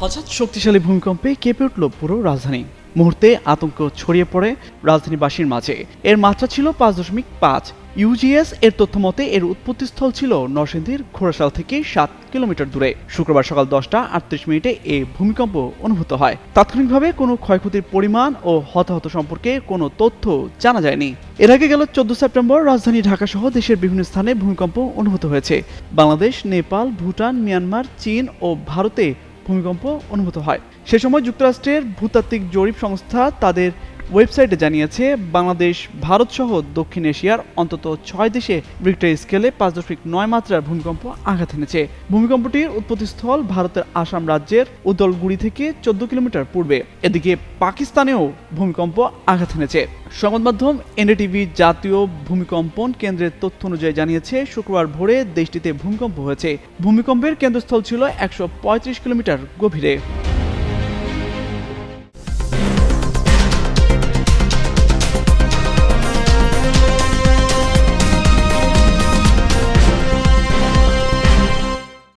হঠাৎ শক্তিশালী ভূমিকম্পে কেঁপে উঠল পুরো রাজধানী। মুহূর্তে আতঙ্ক ছড়িয়ে পড়ে রাজধানীবাসীর মাঝে। এর মাত্রা ছিল 5.5। ইউজিএস এর তথ্য মতে এর উৎপত্তিস্থল ছিল নরসিংদীর ঘোড়াশাল থেকে 7 কিলোমিটার দূরে। শুক্রবার সকাল 10:38 এই ভূমিকম্প অনুভূত হয়। তাৎক্ষণিকভাবে কোনো ক্ষয়ক্ষতির পরিমাণ ও হতাহত সম্পর্কে কোনো তথ্য জানা যায়নি। এর আগে গেল 14 সেপ্টেম্বর রাজধানী ঢাকা সহ দেশের বিভিন্ন স্থানে ভূমিকম্প অনুভূত হয়েছে। বাংলাদেশ, নেপাল, ভুটান, মিয়ানমার, চীন ও ভারতে ভূমিকম্প অনুভূত হয়। সে সময় যুক্তরাষ্ট্রের ভূতাত্ত্বিক জরিপ সংস্থা তাদের ওয়েবসাইটে জানিয়েছে, বাংলাদেশ, ভারত সহ দক্ষিণ এশিয়ার অন্তত 6 দেশে রিক্টার স্কেলে 5.9 মাত্রার ভূমিকম্প আঘাত এনেছে। ভূমিকম্পটির উৎপত্তিস্থল ভারতের আসাম রাজ্যের উদলগুড়ি থেকে 14 কিলোমিটার পূর্বে। এদিকে পাকিস্তানেও ভূমিকম্প আঘাত এনেছে। সংবাদ মাধ্যম এনডিটিভি জাতীয় ভূমিকম্পন কেন্দ্রের তথ্য অনুযায়ী জানিয়েছে, শুক্রবার ভোরে দেশটিতে ভূমিকম্প হয়েছে। ভূমিকম্পের কেন্দ্রস্থল ছিল 135 কিলোমিটার গভীরে।